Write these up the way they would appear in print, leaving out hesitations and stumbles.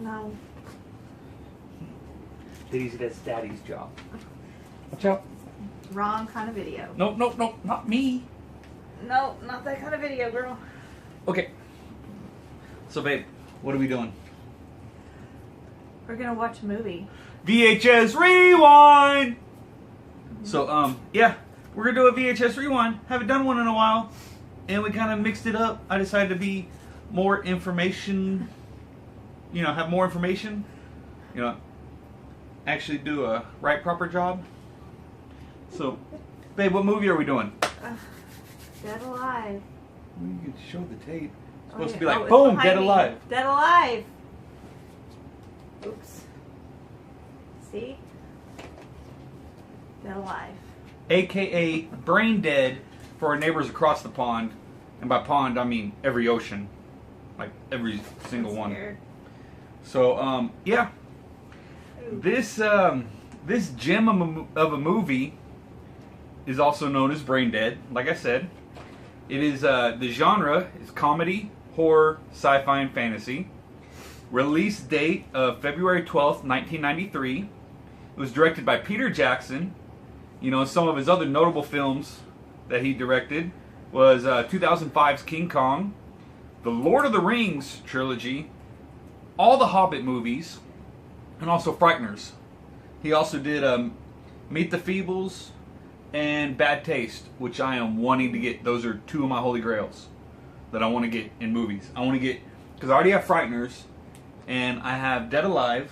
No. That's Daddy's job. Watch out. Wrong kind of video. Nope, nope, nope, not me. No, not that kind of video, girl. Okay. So, babe, what are we doing? We're gonna watch a movie. VHS rewind! So, yeah, we're gonna do a VHS rewind. Haven't done one in a while. And we kind of mixed it up. I decided to be more information, have more information. Actually do a right proper job. So, babe, what movie are we doing? Dead Alive. You can show the tape. It's supposed to be Oh, like, boom, behind Dead me. Alive. Dead Alive. Oops. See? Dead Alive. AKA Brain Dead for our neighbors across the pond. And by pond, I mean every ocean. Like every single one. Weird. So, yeah. This gem of a movie is also known as Brain Dead, like I said. It is, the genre is comedy, horror, sci-fi, and fantasy. Release date of February 12th, 1993. It was directed by Peter Jackson. Some of his other notable films that he directed was 2005's King Kong, the Lord of the Rings trilogy, all the Hobbit movies, and also Frighteners. He also did Meet the Feebles and Bad Taste, which I am wanting to get. Those are two of my holy grails that I want to get in movies. I want to get, because I already have Frighteners, and I have Dead Alive,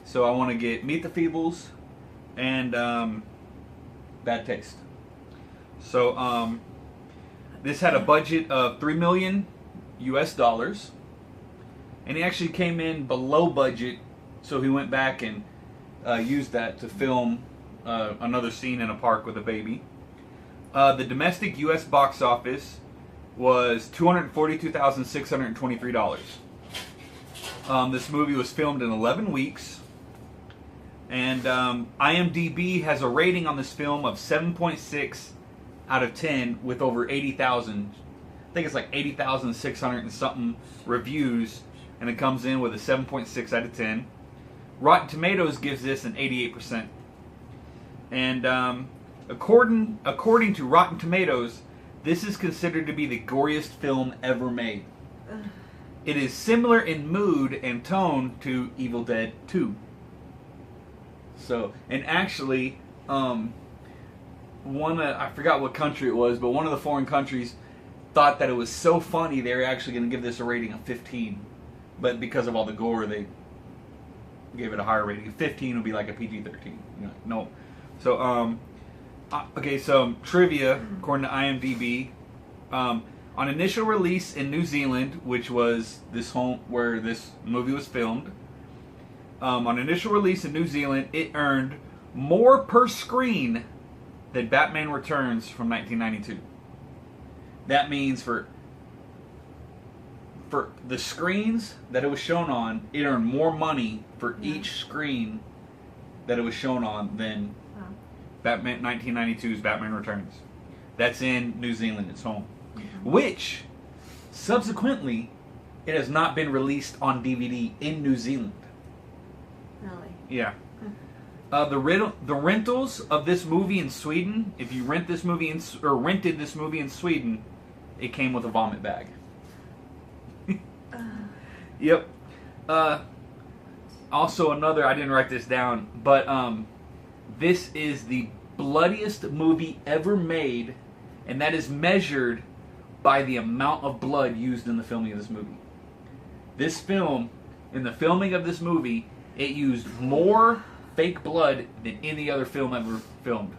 so I want to get Meet the Feebles and Bad Taste. So this had a budget of $3 million US, and he actually came in below budget, so he went back and used that to film another scene in a park with a baby. The domestic U.S. box office was $242,623. This movie was filmed in 11 weeks. And IMDb has a rating on this film of 7.6 out of 10 with over 80,000. I think it's like 80,600 and something reviews. And it comes in with a 7.6 out of 10. Rotten Tomatoes gives this an 88%. And according to Rotten Tomatoes, this is considered to be the goriest film ever made. It is similar in mood and tone to Evil Dead 2. So, and actually, I forgot what country it was, but one of the foreign countries thought that it was so funny they were actually going to give this a rating of 15. But because of all the gore, they gave it a higher rating. 15 would be like a PG-13. No. So, okay, so trivia, according to IMDb, on initial release in New Zealand, which was this home where this movie was filmed, on initial release in New Zealand, it earned more per screen than Batman Returns from 1992. That means for the screens that it was shown on, it earned more money for each screen that it was shown on than Batman 1992's Batman Returns. That's in New Zealand, its home. Which, subsequently, it has not been released on DVD in New Zealand. Really? Yeah. The rentals of this movie in Sweden, if you rented this movie in Sweden, it came with a vomit bag. Yep. Also another, I didn't write this down, but this is the bloodiest movie ever made, and that is measured by the amount of blood used in the filming of this movie. This film, in the filming of this movie, it used more fake blood than any other film ever filmed.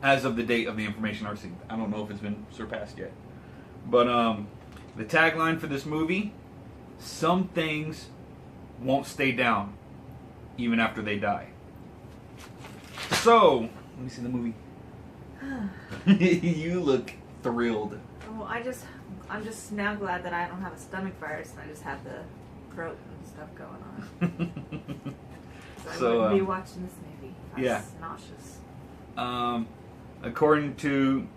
As of the date of the information I've seen. I don't know if it's been surpassed yet. But the tagline for this movie, some things won't stay down even after they die. So, let me see the movie. You look thrilled. Well, I'm just now glad that I don't have a stomach virus and I just have the throat and stuff going on. So I wouldn't be watching this movie. That's nauseous. According to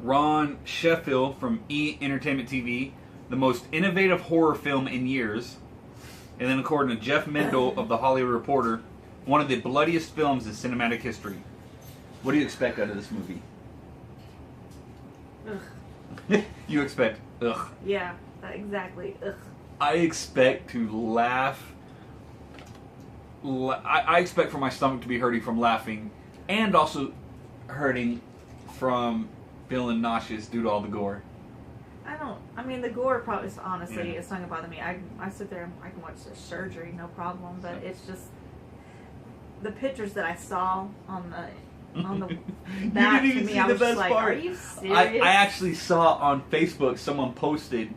Ron Sheffield from E! Entertainment TV, the most innovative horror film in years. And then according to Jeff Mendel of The Hollywood Reporter, one of the bloodiest films in cinematic history. What do you expect out of this movie? Ugh. You expect ugh. Yeah, exactly. Ugh. I expect to laugh. I expect for my stomach to be hurting from laughing, and also hurting from feeling nauseous due to all the gore. I mean, the gore probably is honestly, it's not gonna bother me. I sit there and I can watch the surgery, no problem. But it's just the pictures that I saw on the that to me, I was just like, part. Are you serious? I actually saw on Facebook someone posted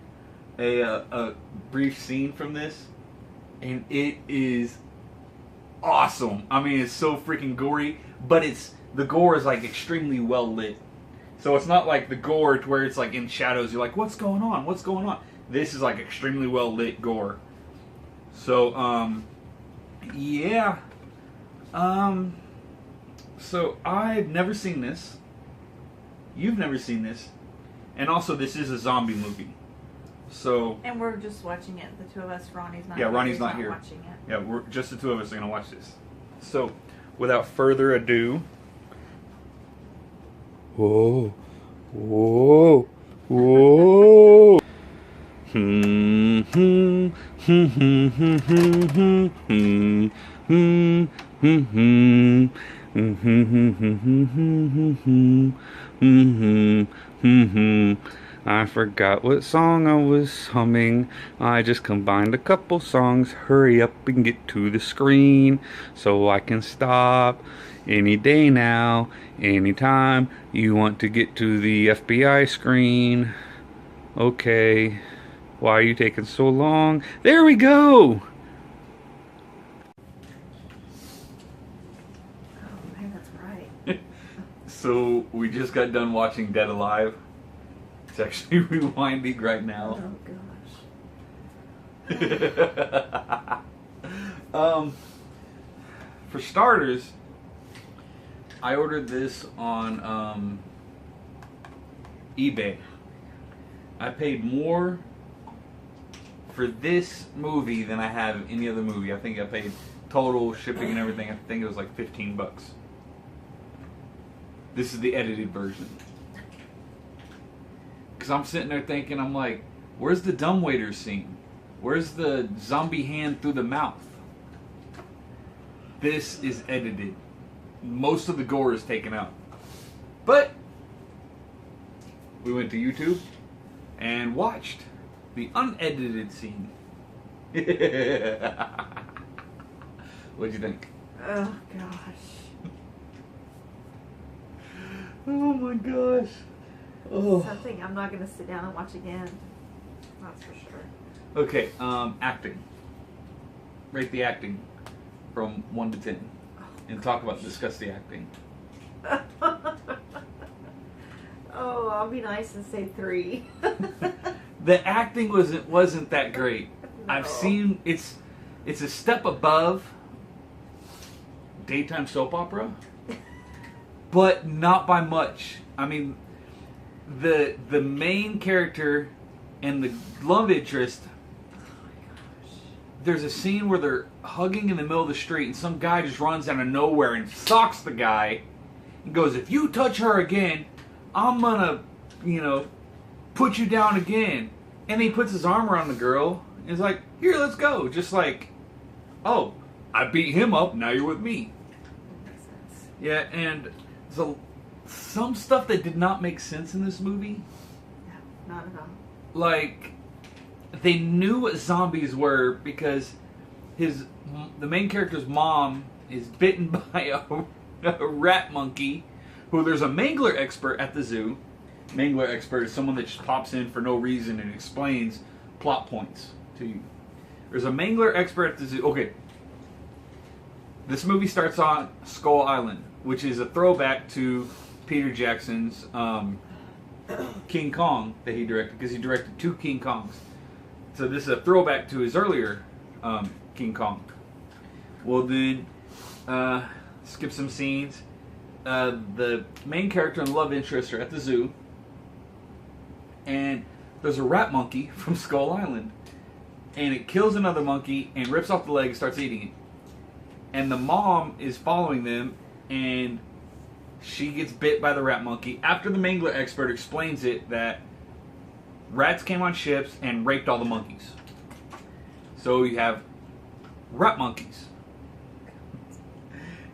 a brief scene from this, and it is awesome. I mean, it's so freaking gory, but the gore is like extremely well lit. So it's not like the gore to where it's like in shadows. You're like, what's going on? What's going on? This is like extremely well lit gore. So yeah. So I've never seen this. You've never seen this, and also this is a zombie movie. So. And we're just watching it. The two of us. Ronnie's not. Yeah, Ronnie's not here. Watching it. Yeah, we're just the two of us are gonna watch this. So, without further ado. Whoa, whoa, whoa. I forgot what song I was humming. I just combined a couple songs. Hurry up and get to the screen so I can stop any day now, anytime you want to get to the FBI screen. Okay, why are you taking so long? There we go! Oh man, that's right. So, we just got done watching Dead Alive. It's actually rewinding right now. Oh gosh. For starters, I ordered this on eBay. I paid more for this movie than I have any other movie. I think I paid total shipping and everything. I think it was like $15. This is the edited version. Because I'm sitting there thinking, I'm like, where's the dumbwaiter scene? Where's the zombie hand through the mouth? This is edited. Most of the gore is taken out. But we went to YouTube and watched the unedited scene. What'd you think? Oh gosh. Oh my gosh. Oh. Something I'm not gonna sit down and watch again. That's for sure. Okay, acting. Rate the acting from 1 to 10. And discuss the acting. Oh, I'll be nice and say 3. The acting wasn't that great. No. I've seen it's a step above daytime soap opera, but not by much. I mean, the main character and the love interest. There's a scene where they're hugging in the middle of the street and some guy just runs out of nowhere and socks the guy and goes, if you touch her again, I'm gonna, put you down again. And he puts his arm around the girl and is like, here, let's go. Just like, oh, I beat him up, now you're with me. Makes sense. Yeah, and so some stuff that did not make sense in this movie. No, not at all. Like, they knew what zombies were because the main character's mom is bitten by a rat monkey, who there's a mangler expert at the zoo. Mangler expert is someone that just pops in for no reason and explains plot points to you. There's a mangler expert at the zoo. Okay. This movie starts on Skull Island, which is a throwback to Peter Jackson's King Kong that he directed, because he directed 2 King Kongs. So this is a throwback to his earlier King Kong. Well then, skip some scenes. The main character and love interest are at the zoo. And there's a rat monkey from Skull Island. And it kills another monkey and rips off the leg and starts eating it. And the mom is following them, and she gets bit by the rat monkey. After the mangler expert explains it, that rats came on ships and raped all the monkeys. So you have rat monkeys.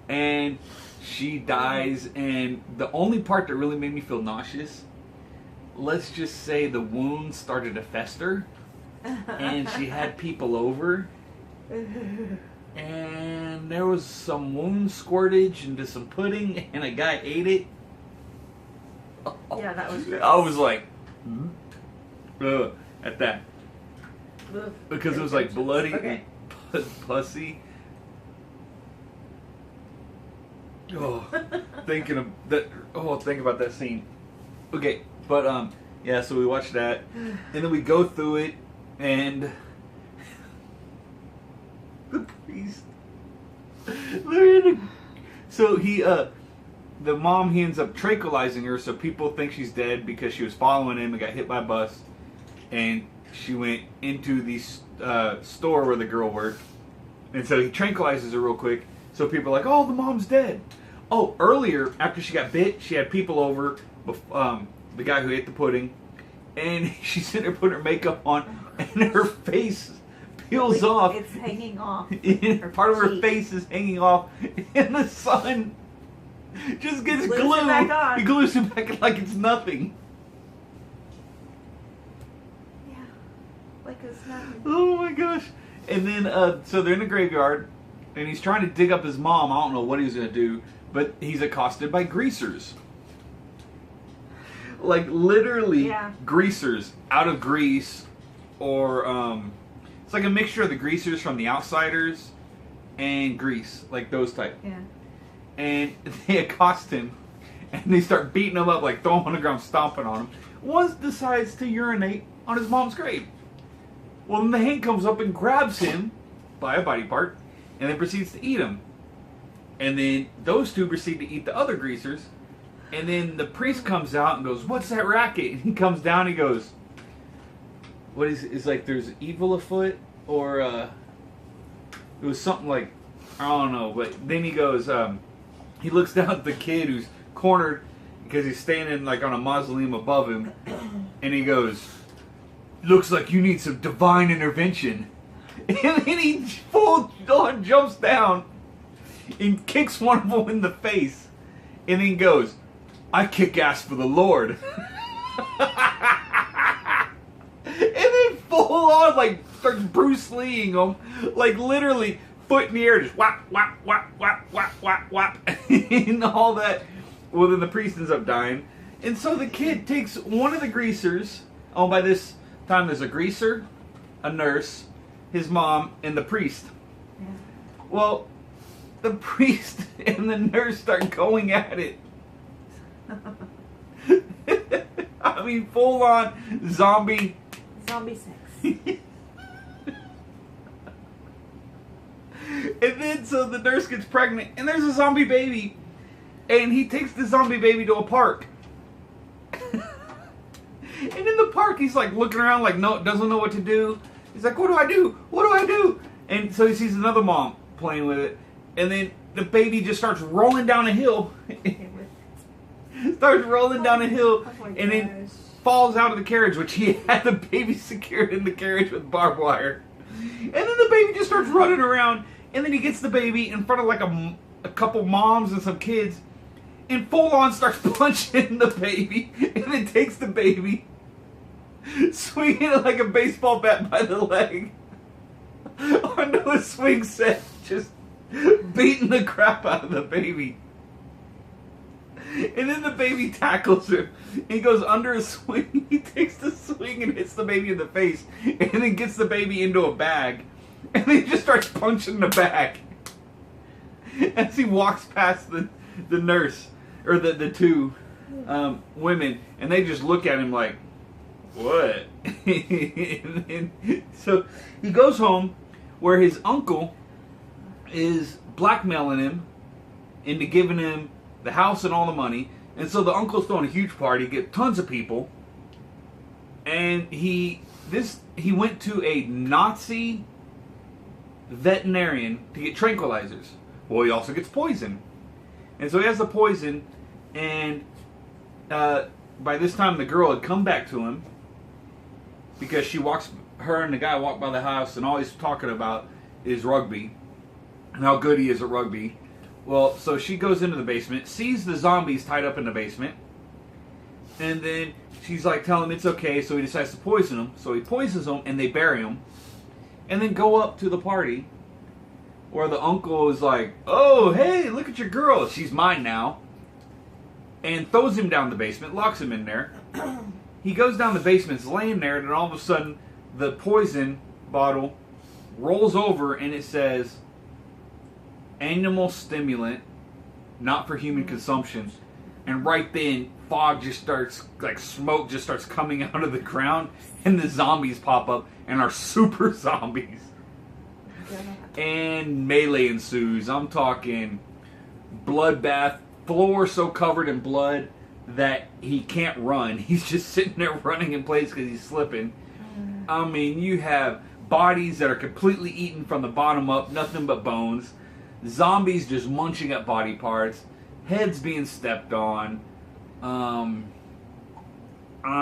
And she dies, and the only part that really made me feel nauseous, let's just say the wound started to fester, and she had people over, and there was some wound squirtage into some pudding, and a guy ate it. Yeah, that was gross. I was like, at that. Ugh. Because it was like bloody Okay. and pussy. Oh, thinking of that. Oh, think about that scene. Okay, but yeah. So we watched that, and then we go through it, and the priest. So the mom, he ends up tranquilizing her, so people think she's dead because she was following him and got hit by a bus, and she went into the store where the girl worked, and so he tranquilizes her real quick. So people are like, "Oh, the mom's dead." Oh, earlier, after she got bit, she had people over, the guy who ate the pudding, and she's sitting there putting her makeup on, and her face peels off. It's hanging off. Part of her face is hanging off, and the sun just gets Glues glued. it back on. He glues it back like it's nothing. Yeah, like it's nothing. Oh my gosh. And then, so they're in the graveyard, and he's trying to dig up his mom. I don't know what he's going to do, but he's accosted by greasers. Like, literally, greasers out of Grease, or, it's like a mixture of the greasers from The Outsiders and Grease, like those type. Yeah. And they accost him, and they start beating him up, like throwing him on the ground, stomping on him. One decides to urinate on his mom's grave. Well, then the hen comes up and grabs him by a body part, and then proceeds to eat him. And then those two proceed to eat the other greasers. And then the priest comes out and goes, "What's that racket?" And he comes down and he goes, "What is it? It's like there's evil afoot," or it was something like, I don't know. But then he goes, he looks down at the kid who's cornered because he's standing like on a mausoleum above him, and he goes, "Looks like you need some divine intervention." And then he full on jumps down and kicks one of them in the face, and then goes, "I kick ass for the Lord." And then full on like starts Bruce Leeing him, like literally foot in the air, just whap whap whap whap whap whap whap, and all that. Well, then the priest ends up dying, and so the kid takes one of the greasers. Oh, by this time there's a greaser, a nurse, his mom, and the priest. Yeah. Well, the priest and the nurse start going at it. I mean, full on zombie sex. And then so the nurse gets pregnant, and there's a zombie baby, and he takes the zombie baby to a park. And in the park, he's like looking around, like doesn't know what to do. He's like, "What do I do? What do I do?" And so he sees another mom playing with it, and then the baby just starts rolling down a hill. Starts rolling down a hill, and then falls out of the carriage, which he had the baby secured in the carriage with barbed wire. And then the baby just starts running around, and then he gets the baby in front of like a couple moms and some kids, and full on starts punching the baby, and then takes the baby, swinging it like a baseball bat by the leg onto a swing set, just beating the crap out of the baby. And then the baby tackles him. He goes under a swing. He takes the swing and hits the baby in the face, and then gets the baby into a bag, and then he just starts punching the bag as he walks past the nurse, or the two women, and they just look at him like, "What?" And then, so he goes home, where his uncle is blackmailing him into giving him the house and all the money. And so the uncle's throwing a huge party, get tons of people, And he went to a Nazi veterinarian to get tranquilizers. Well, he also gets poison. And so he has the poison, and by this time the girl had come back to him because her and the guy walk by the house, and all he's talking about is rugby and how good he is at rugby. Well, so she goes into the basement, sees the zombies tied up in the basement, and then she's like telling him it's okay, so he decides to poison them. So he poisons them, and they bury him, and then go up to the party where the uncle is like, oh, hey, look at your girl. She's mine now. And throws him down the basement, locks him in there. He goes down the basement, is laying there, and then all of a sudden, the poison bottle rolls over, and it says, animal stimulant, not for human consumption. And right then, fog just starts, like smoke just starts coming out of the ground, and the zombies pop up, and are super zombies. And melee ensues. I'm talking bloodbath, floor so covered in blood that he can't run. He's just sitting there running in place because he's slipping. I mean, you have bodies that are completely eaten from the bottom up, nothing but bones. Zombies just munching up body parts. Heads being stepped on. I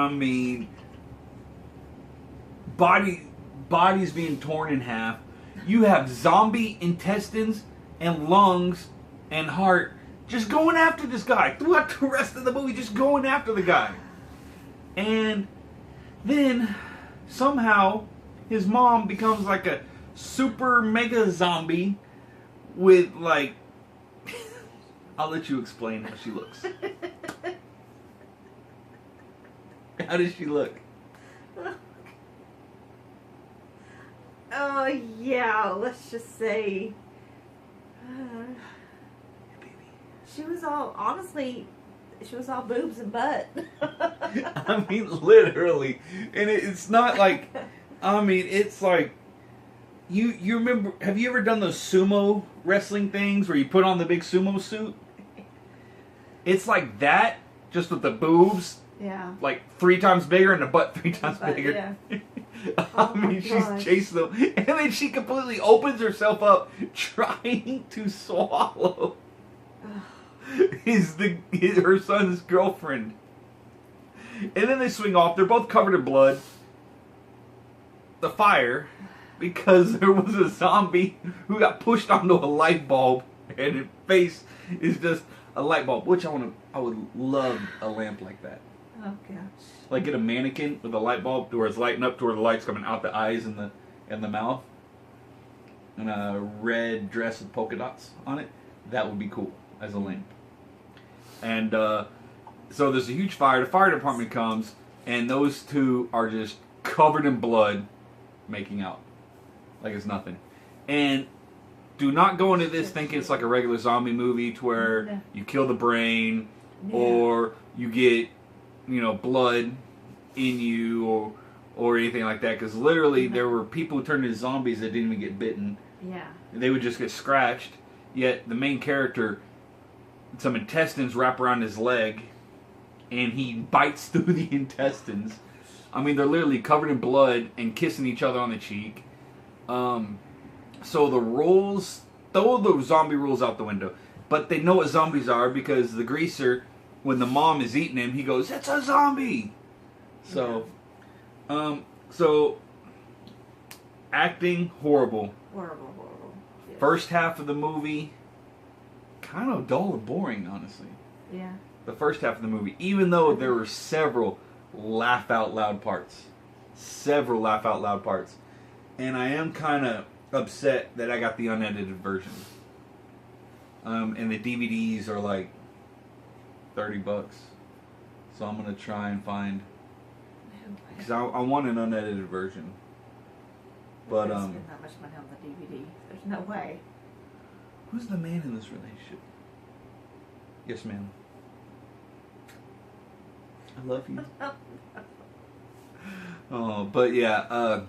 mean, bodies being torn in half. You have zombie intestines and lungs and heart just going after this guy throughout the rest of the movie, just going after the guy. And then somehow his mom becomes like a super mega zombie with like I'll let you explain how she looks. How does she look? Oh yeah, let's just say she was all boobs and butt. I mean, literally. And it's not like, I mean, it's like, you remember, have you ever done those sumo wrestling things where you put on the big sumo suit? It's like that, just with the boobs. Yeah. Like 3 times bigger and the butt 3 times bigger. Yeah. I mean, she's chasing them. And then she completely opens herself up trying to swallow her son's girlfriend. And then they swing off. They're both covered in blood. The fire, because there was a zombie who got pushed onto a light bulb, and his face is just a light bulb. Which I would love a lamp like that. Oh gosh. Like get a mannequin with a light bulb to where it's lighting up to where the light's coming out the eyes and the mouth, and a red dress with polka dots on it. That would be cool as a lamp. And so there's a huge fire. The fire department comes, and those two are just covered in blood, making out like it's nothing. And do not go into this thinking it's like a regular zombie movie to where you kill the brain or you get, blood in you or anything like that. Because literally there were people who turned into zombies that didn't even get bitten. Yeah. They would just get scratched. Yet the main character, some intestines wrap around his leg, and he bites through the intestines. I mean, they're literally covered in blood and kissing each other on the cheek. So the rules, throw the zombie rules out the window. But they know what zombies are because the greaser, when the mom is eating him, he goes, "It's a zombie!" So, so acting, horrible. Horrible. Yes. First half of the movie, kind of dull and boring, honestly. Yeah. The first half of the movie, even though there were several laugh out loud parts. And I am kind of upset that I got the unedited version. And the DVDs are like $30. So I'm going to try and find, because I want an unedited version. But spend that much money on the DVD. There's no way. Who's the man in this relationship? Yes, ma'am. I love you. Oh, but yeah,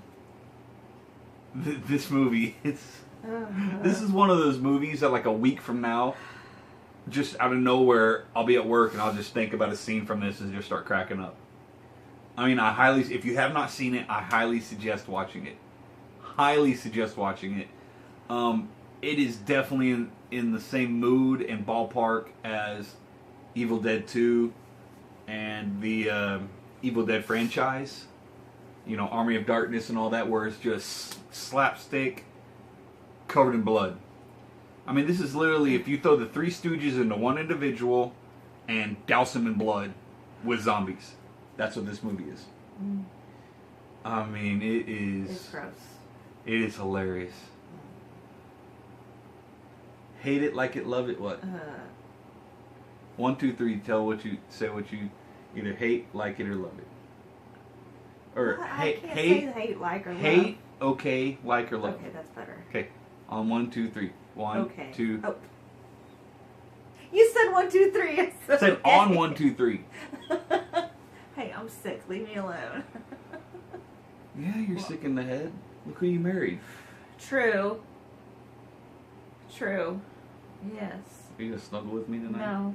this movie, this is one of those movies that like a week from now, just out of nowhere, I'll be at work and I'll just think about a scene from this and just start cracking up. I mean, if you have not seen it, I highly suggest watching it. Highly suggest watching it. It is definitely in the same mood and ballpark as Evil Dead 2 and the Evil Dead franchise. You know, Army of Darkness and all that, where it's just slapstick, covered in blood. I mean, this is literally if you throw the Three Stooges into one individual and douse them in blood with zombies. That's what this movie is. Mm. I mean, it is... It's gross. It is hilarious. Hate it, like it, love it, what? 1, 2, 3, say what you either hate, like it, or love it. Or hate, like, or love. Hate, okay, like, or love. Okay, that's better. Okay, on 1, 2, 3. 1, okay. 2. Oh. You said 1, 2, 3. I said okay. On 1, 2, 3. Hey, I'm sick. Leave me alone. Yeah, you're sick in the head. Look who you married. True. True. Yes. Are you gonna snuggle with me tonight? No,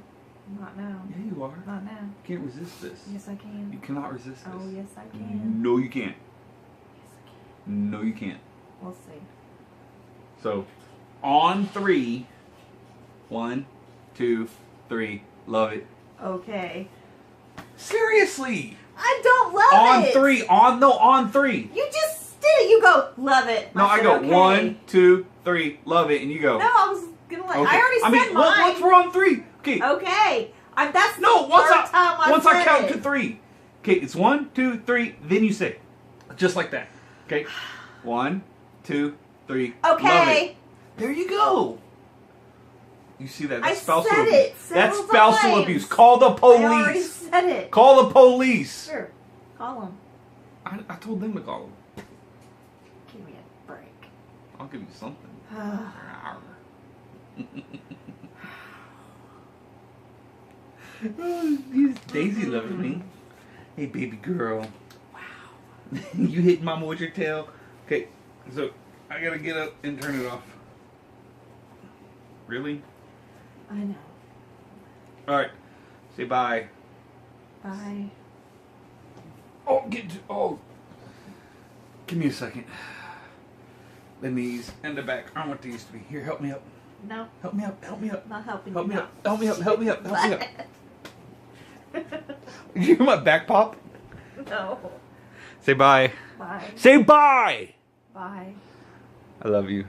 not now. Yeah, you are. Not now. You can't resist this. Yes, I can. You cannot resist this. Oh, yes, I can. No, you can't. Yes, I can. No, you can't. We'll see. So, on 3. 1, 2, 3. Love it. Okay. Seriously. I don't love it. On 3. On 3. You just did it. You go, love it. No, I go okay. 1, 2, 3. Love it, and you go. No, I was gonna like. Okay. I already said mine. Once we're on 3. Okay. Okay. That's no. the third time I once I count it. to 3. Okay, it's 1, 2, 3. Then you say, just like that. Okay. 1, 2, 3. Okay. Love it. There you go. You see that? That's spousal said abuse. it That's several spousal times. abuse. Call the police. I already said it. Call the police. Sure. Call them. I told them to call them. Give me a break. I'll give you something. Daisy loves me. Hey, baby girl. Wow. You hit mama with your tail. Okay, so I gotta get up and turn it off. Really? I know. Alright. Say bye. Bye. Oh, give me a second. The knees and the back aren't what they used to be. Here, help me up. No. Help me up. Help me up. Not helping Help you. me up. Help me up. Help me up. Help me up. Did you hear my back pop? No. Say bye. Bye. Say bye. Bye. I love you.